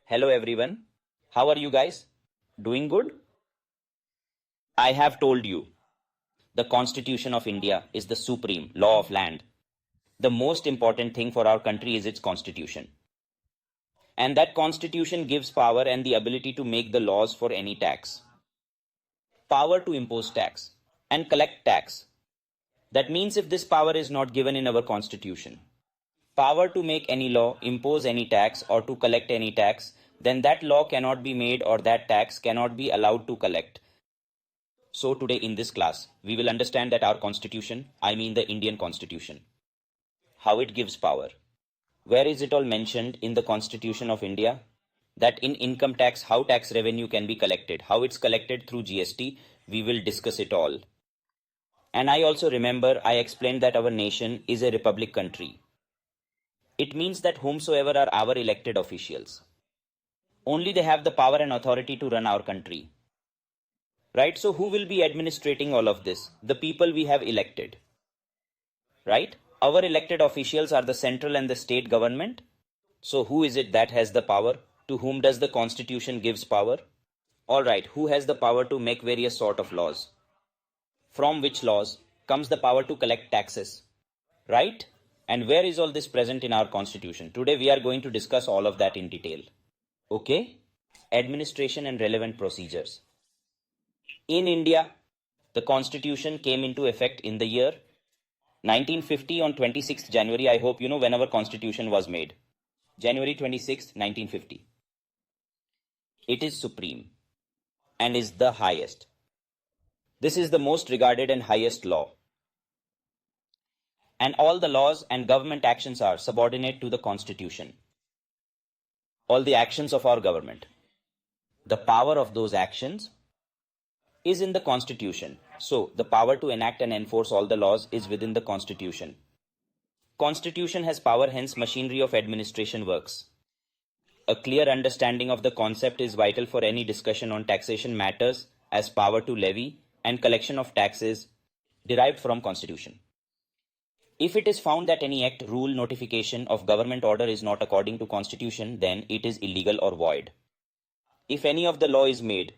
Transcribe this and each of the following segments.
Hello everyone. How are you guys? Doing good? I have told you, the Constitution of India is the supreme law of land. The most important thing for our country is its constitution. And that constitution gives power and the ability to make the laws for any tax. Power to impose tax and collect tax. That means if this power is not given in our constitution, power to make any law, impose any tax or to collect any tax, then that law cannot be made or that tax cannot be allowed to collect. So today in this class, we will understand that our constitution, I mean the Indian constitution, how it gives power. Where is it all mentioned in the Constitution of India? That in income tax, how tax revenue can be collected, how it's collected through GST, we will discuss it all. And I also remember I explained that our nation is a republic country. It means that whomsoever are our elected officials, only they have the power and authority to run our country. Right? So who will be administrating all of this? The people we have elected. Right? Our elected officials are the central and the state government. So who is it that has the power? To whom does the constitution gives power? Alright, who has the power to make various sort of laws? From which laws comes the power to collect taxes? Right? And where is all this present in our constitution? Today we are going to discuss all of that in detail. Okay? Administration and relevant procedures. In India, the constitution came into effect in the year 1950 on 26th January. I hope you know when our constitution was made. January 26th, 1950. It is supreme and is the highest. This is the most regarded and highest law. And all the laws and government actions are subordinate to the constitution. All the actions of our government. The power of those actions is in the constitution. So, the power to enact and enforce all the laws is within the constitution. Constitution has power, hence machinery of administration works. A clear understanding of the concept is vital for any discussion on taxation matters as power to levy and collection of taxes derived from constitution. If it is found that any act, rule, notification of government order is not according to constitution, then it is illegal or void. If any of the law is made,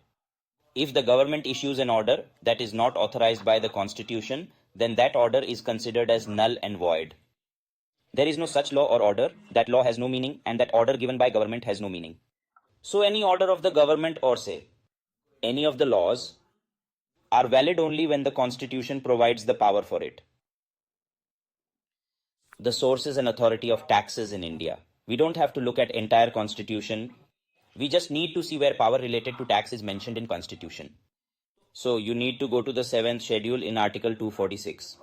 if the government issues an order that is not authorized by the constitution, then that order is considered as null and void. There is no such law or order, that law has no meaning and that order given by government has no meaning. So any order of the government or say, any of the laws are valid only when the constitution provides the power for it. The sources and authority of taxes in India. We don't have to look at entire constitution. We just need to see where power related to tax is mentioned in constitution. So you need to go to the 7th schedule in article 246.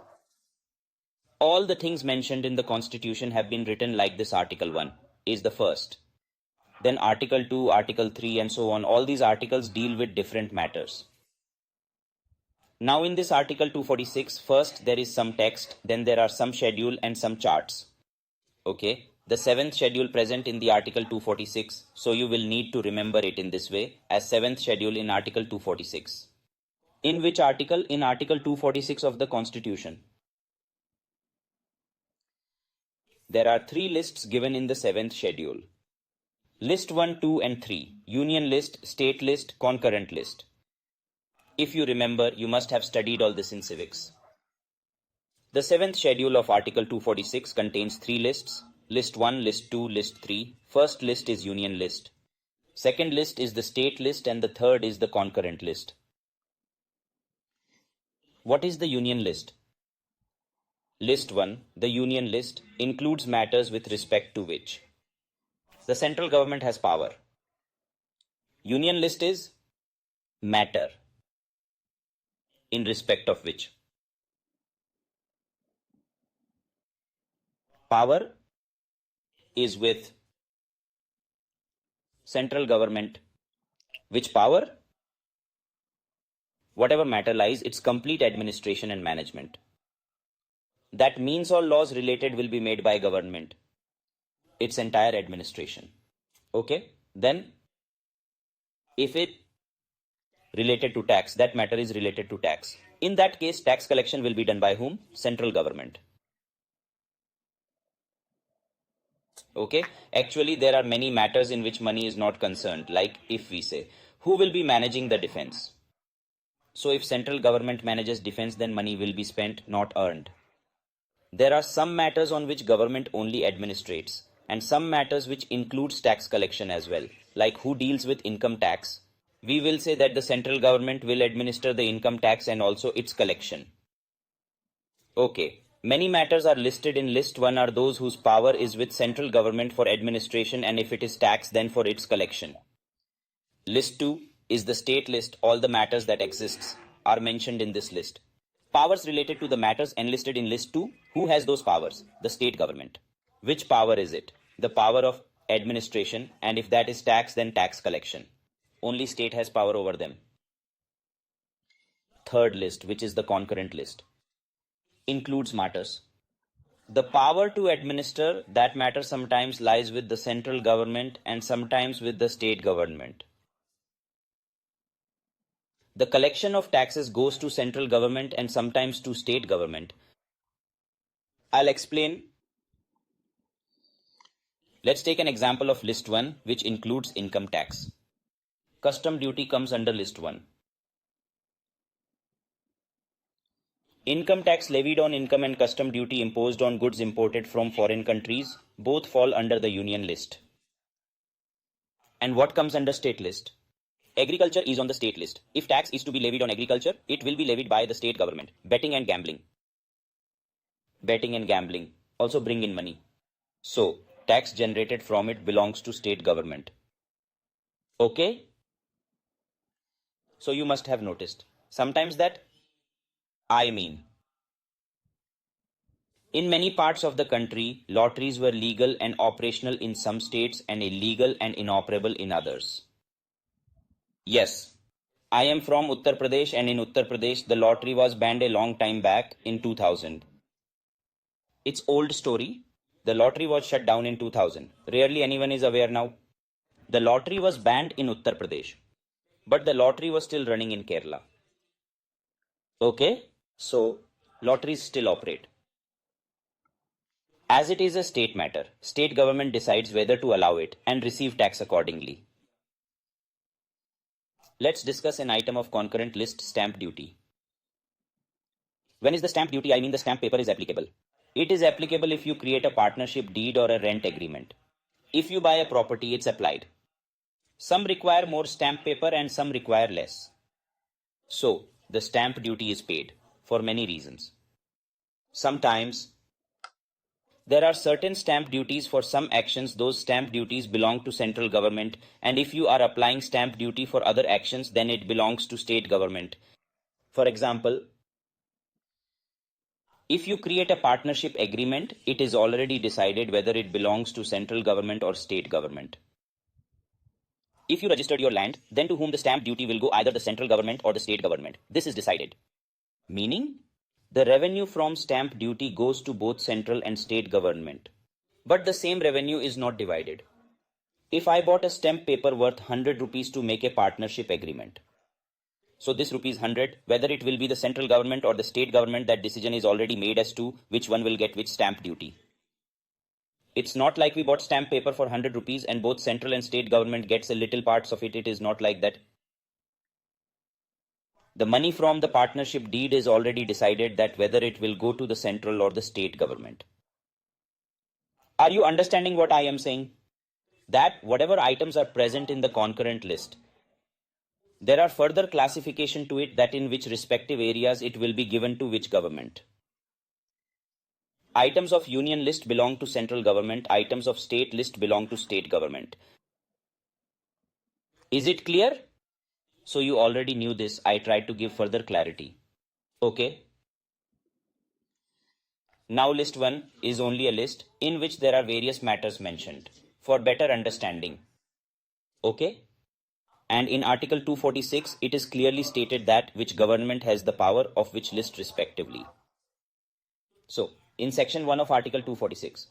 All the things mentioned in the constitution have been written like this. Article 1 is the first. Then article 2, article 3 and so on. All these articles deal with different matters. Now in this article 246, first there is some text, then there are some schedule and some charts. Okay. The 7th schedule present in the article 246, so you will need to remember it in this way as 7th schedule in article 246. In which article? In article 246 of the constitution. There are 3 lists given in the 7th schedule. List 1, 2 and 3. Union list, state list, concurrent list. If you remember, you must have studied all this in civics. The 7th schedule of article 246 contains 3 lists. List 1, list 2, list 3. First list is union list. Second list is the state list and the third is the concurrent list. What is the union list? List 1, the union list, includes matters with respect to which the central government has power. Union list is matter in respect of which power is with central government. Which power? Whatever matter lies, its complete administration and management. That means all laws related will be made by government. Its entire administration. Okay? Then, if it related to tax, that matter is related to tax. In that case, tax collection will be done by whom? Central government. Okay, actually there are many matters in which money is not concerned, like if we say, who will be managing the defense? So if central government manages defense, then money will be spent, not earned. There are some matters on which government only administrates, and some matters which includes tax collection as well, like who deals with income tax. We will say that the central government will administer the income tax and also its collection. Okay. Many matters are listed in list 1 are those whose power is with central government for administration, and if it is tax, then for its collection. List 2 is the state list. All the matters that exists are mentioned in this list. Powers related to the matters enlisted in list 2. Who has those powers? The state government. Which power is it? The power of administration, and if that is tax, then tax collection. Only state has power over them. Third list, which is the concurrent list, includes matters. The power to administer that matter sometimes lies with the central government and sometimes with the state government. The collection of taxes goes to central government and sometimes to state government. I'll explain. Let's take an example of list 1, which includes income tax. Custom duty comes under list 1. Income tax levied on income and custom duty imposed on goods imported from foreign countries both fall under the union list. And what comes under state list? Agriculture is on the state list. If tax is to be levied on agriculture, it will be levied by the state government. Betting and gambling. Betting and gambling also bring in money. So, tax generated from it belongs to state government. Okay? So you must have noticed sometimes that in many parts of the country, lotteries were legal and operational in some states and illegal and inoperable in others. Yes, I am from Uttar Pradesh, and in Uttar Pradesh, the lottery was banned a long time back in 2000. It's old story. The lottery was shut down in 2000. Rarely anyone is aware now. The lottery was banned in Uttar Pradesh, but the lottery was still running in Kerala. Okay, so lotteries still operate. As it is a state matter, state government decides whether to allow it and receive tax accordingly. Let's discuss an item of concurrent list, stamp duty. When is the stamp duty? I mean the stamp paper is applicable. It is applicable if you create a partnership deed or a rent agreement. If you buy a property, it's applied. Some require more stamp paper and some require less. So, the stamp duty is paid for many reasons. Sometimes, there are certain stamp duties for some actions. Those stamp duties belong to central government, and if you are applying stamp duty for other actions, then it belongs to state government. For example, if you create a partnership agreement, it is already decided whether it belongs to central government or state government. If you registered your land, then to whom the stamp duty will go, either the central government or the state government. This is decided. Meaning, the revenue from stamp duty goes to both central and state government. But the same revenue is not divided. If I bought a stamp paper worth 100 rupees to make a partnership agreement, so this rupees 100, whether it will be the central government or the state government, that decision is already made as to which one will get which stamp duty. It's not like we bought stamp paper for 100 rupees and both central and state government gets a little parts of it. It is not like that. The money from the partnership deed is already decided that whether it will go to the central or the state government. Are you understanding what I am saying? That whatever items are present in the concurrent list, there are further classification to it, that in which respective areas it will be given to which government. Items of union list belong to central government. Items of state list belong to state government. Is it clear? So you already knew this. I tried to give further clarity. Okay. Now list 1 is only a list in which there are various matters mentioned for better understanding. Okay. And in Article 246, it is clearly stated that which government has the power of which list respectively. So, in Section 1 of Article 246,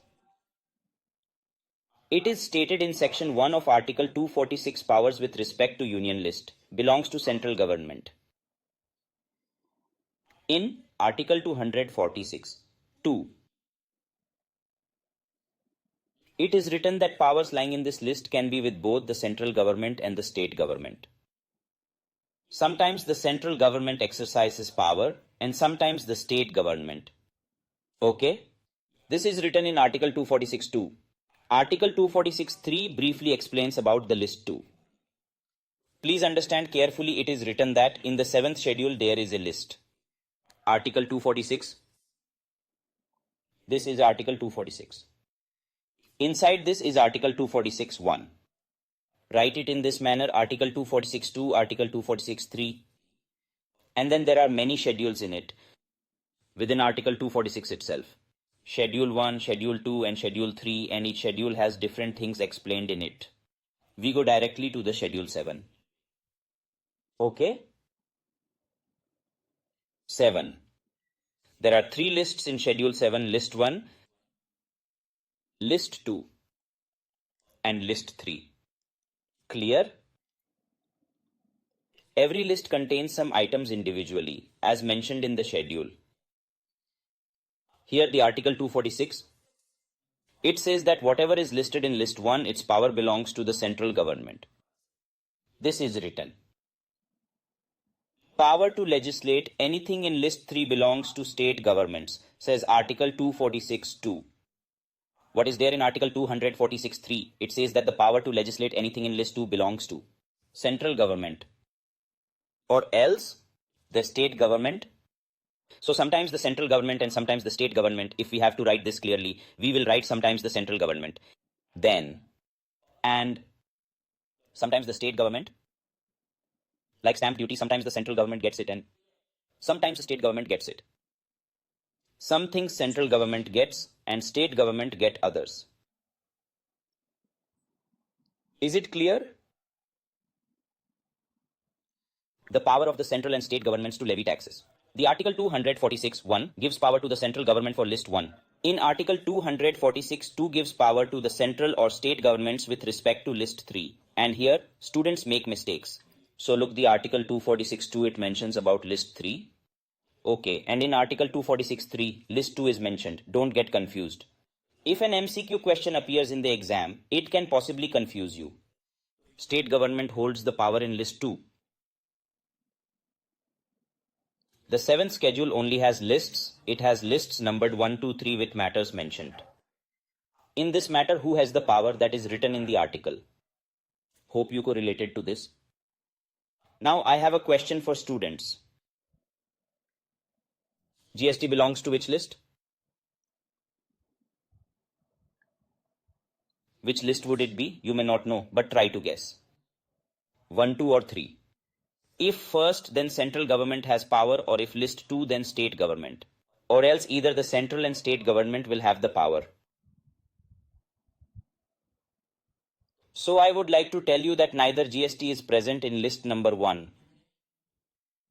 it is stated in Section 1 of Article 246, powers with respect to union list belongs to central government. In Article 246, 2, It is written that powers lying in this list can be with both the central government and the state government. Sometimes the central government exercises power and sometimes the state government. Okay? This is written in Article 246.2. Article 246.3 briefly explains about the list 2. Please understand carefully, it is written that in the 7th schedule there is a list. Article 246. This is Article 246. Inside this is Article 246.1. Write it in this manner, Article 246.2, Article 246.3. And then there are many schedules in it within Article 246 itself. Schedule 1, Schedule 2 and Schedule 3, and each schedule has different things explained in it. We go directly to the Schedule 7. Okay? 7. There are 3 lists in Schedule 7, List 1, List 2 and List 3. Clear? Every list contains some items individually, as mentioned in the schedule. Here the Article 246, it says that whatever is listed in List 1, its power belongs to the central government. This is written. Power to legislate anything in List 3 belongs to state governments, says Article 246.2. What is there in Article 246.3? It says that the power to legislate anything in List 2 belongs to central government or else the state government. So sometimes the central government and sometimes the state government, if we have to write this clearly, we will write sometimes the central government, then, and sometimes the state government. Like stamp duty, sometimes the central government gets it and sometimes the state government gets it. Some things central government gets and state government get others. Is it clear? The power of the central and state governments to levy taxes. The Article 246.1 gives power to the central government for List 1. In Article 246.2 gives power to the central or state governments with respect to List 3. And here, students make mistakes. So look, the Article 246.2, it mentions about List 3. Okay, and in Article 246.3, List 2 is mentioned. Don't get confused. If an MCQ question appears in the exam, it can possibly confuse you. State government holds the power in List 2. The 7th schedule only has lists. It has lists numbered 1, 2, 3 with matters mentioned. In this matter, who has the power, that is written in the article. Hope you correlated to this. Now I have a question for students. GST belongs to which list? Which list would it be? You may not know, but try to guess. 1, 2 or 3. If first, then central government has power, or if list 2, then state government. Or else either the central and state government will have the power. So I would like to tell you that neither GST is present in list number 1,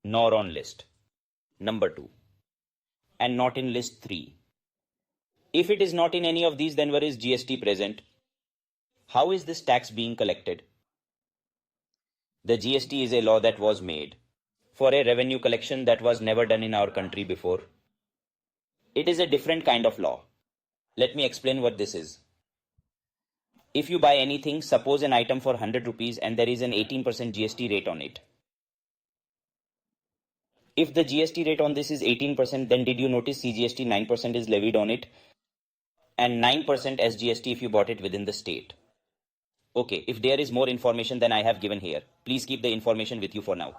nor on list number 2, and not in list 3. If it is not in any of these, then where is GST present? How is this tax being collected? The GST is a law that was made for a revenue collection that was never done in our country before. It is a different kind of law. Let me explain what this is. If you buy anything, suppose an item for 100 rupees and there is an 18% GST rate on it. If the GST rate on this is 18%, then did you notice CGST 9% is levied on it and 9% SGST if you bought it within the state. Okay, if there is more information than I have given here, please keep the information with you for now.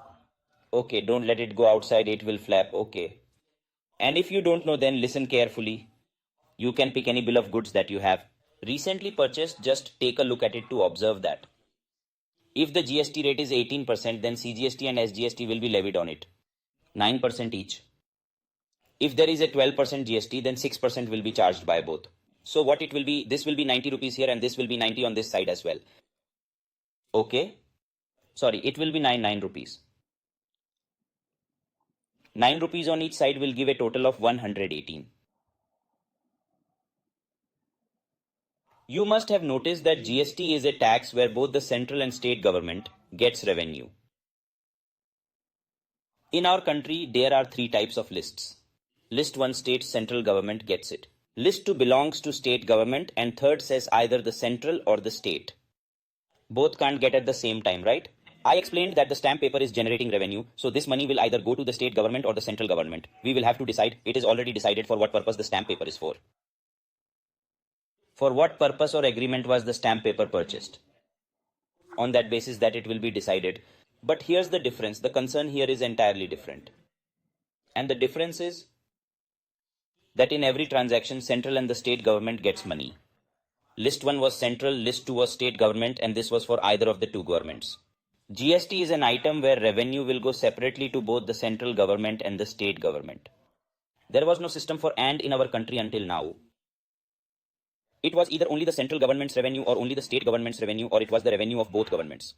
Okay, don't let it go outside, it will flap. Okay. And if you don't know, then listen carefully. You can pick any bill of goods that you have recently purchased, just take a look at it to observe that. If the GST rate is 18%, then CGST and SGST will be levied on it. 9% each. If there is a 12% GST, then 6% will be charged by both. So what it will be, this will be 90 rupees here and this will be 90 on this side as well. Okay. Sorry, it will be 9 rupees. 9 rupees on each side will give a total of 118. You must have noticed that GST is a tax where both the central and state government gets revenue. In our country, there are 3 types of lists. List 1 states central government gets it. List 2 belongs to state government and third says either the central or the state. Both can't get at the same time, right? I explained that the stamp paper is generating revenue, so this money will either go to the state government or the central government. We will have to decide. It is already decided for what purpose the stamp paper is for. For what purpose or agreement was the stamp paper purchased? On that basis that it will be decided. But here's the difference. The concern here is entirely different. And the difference is that in every transaction, central and the state government gets money. List 1 was central, list 2 was state government, and this was for either of the two governments. GST is an item where revenue will go separately to both the central government and the state government. There was no system for and in our country until now. It was either only the central government's revenue or only the state government's revenue, or it was the revenue of both governments.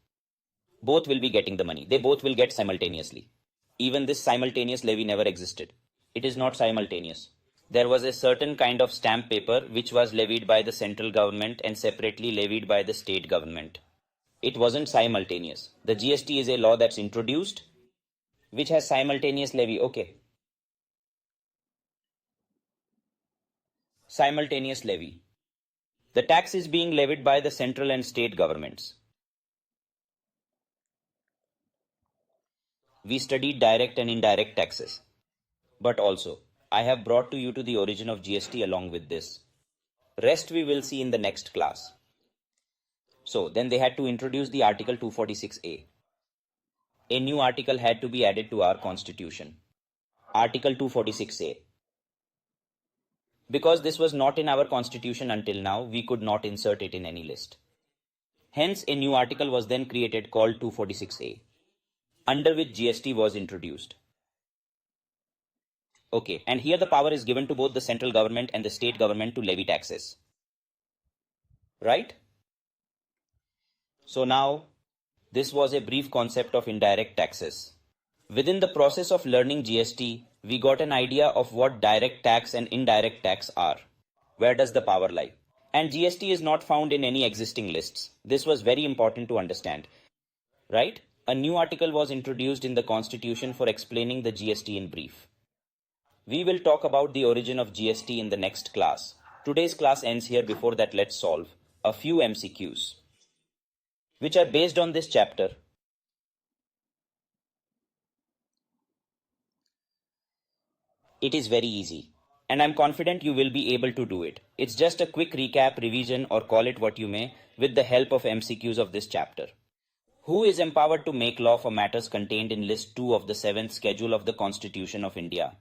Both will be getting the money. They both will get simultaneously. Even this simultaneous levy never existed. It is not simultaneous. There was a certain kind of stamp paper which was levied by the central government and separately levied by the state government. It wasn't simultaneous. The GST is a law that's introduced which has simultaneous levy. Okay. Simultaneous levy. The tax is being levied by the central and state governments. We studied direct and indirect taxes. But also, I have brought to you to the origin of GST along with this. Rest we will see in the next class. So, then they had to introduce the Article 246A. A new article had to be added to our constitution. Article 246A. Because this was not in our constitution until now, we could not insert it in any list. Hence, a new article was then created called 246A, under which GST was introduced. Okay, and here the power is given to both the central government and the state government to levy taxes. Right? So now, this was a brief concept of indirect taxes. Within the process of learning GST, we got an idea of what direct tax and indirect tax are. Where does the power lie? And GST is not found in any existing lists. This was very important to understand. Right? A new article was introduced in the Constitution for explaining the GST in brief. We will talk about the origin of GST in the next class. Today's class ends here. Before that, let's solve a few MCQs, which are based on this chapter. It is very easy, and I'm confident you will be able to do it. It's just a quick recap, revision, or call it what you may, with the help of MCQs of this chapter. Who is empowered to make law for matters contained in List 2 of the 7th Schedule of the Constitution of India?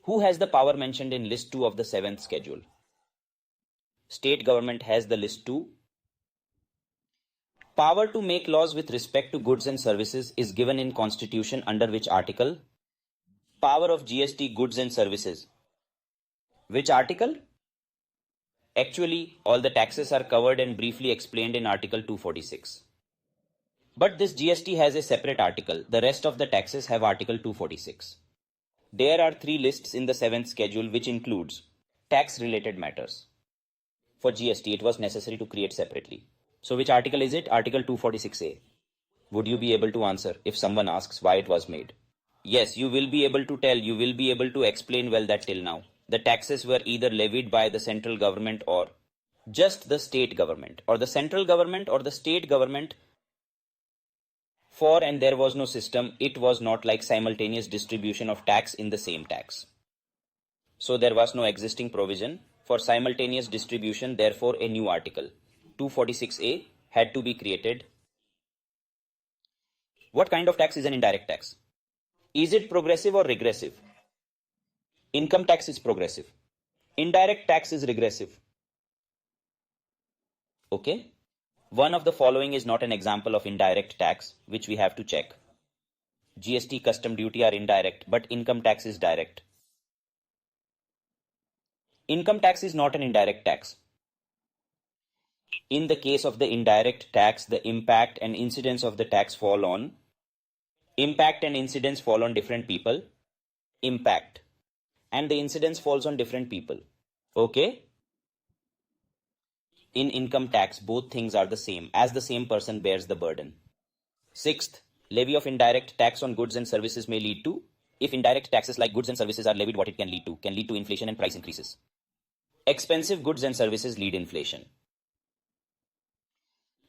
Who has the power mentioned in List 2 of the 7th Schedule? State government has the List 2. Power to make laws with respect to goods and services is given in Constitution under which article? Power of GST goods and services. Which article? Actually, all the taxes are covered and briefly explained in Article 246. But this GST has a separate article. The rest of the taxes have Article 246. There are 3 lists in the 7th Schedule which includes tax-related matters. For GST, it was necessary to create separately. So which article is it? Article 246A. Would you be able to answer if someone asks why it was made? Yes, you will be able to tell, you will be able to explain well that till now. The taxes were either levied by the central government or just the state government, or the central government or the state government. For and there was no system, it was not like simultaneous distribution of tax in the same tax. So there was no existing provision for simultaneous distribution, therefore a new article, 246A, had to be created. What kind of tax is an indirect tax? Is it progressive or regressive? Income tax is progressive. Indirect tax is regressive. Okay? One of the following is not an example of indirect tax, which we have to check. GST, custom duty are indirect, but income tax is direct. Income tax is not an indirect tax. In the case of the indirect tax, the impact and incidence of the tax fall on. Impact and incidence fall on different people. Impact. And the incidence falls on different people. Okay? In income tax, both things are the same, as the same person bears the burden. 6th, levy of indirect tax on goods and services may lead to If indirect taxes like goods and services are levied, what it can lead to? Can lead to inflation and price increases. Expensive goods and services lead inflation.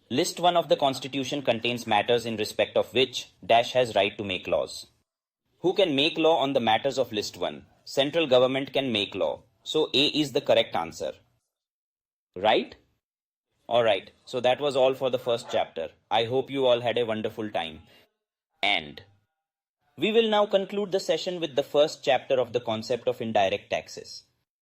List 1 of the Constitution contains matters in respect of which dash has right to make laws. Who can make law on the matters of list 1? Central government can make law. So A is the correct answer. Right? Alright, so that was all for the first chapter. I hope you all had a wonderful time. And we will now conclude the session with the first chapter of the concept of indirect taxes.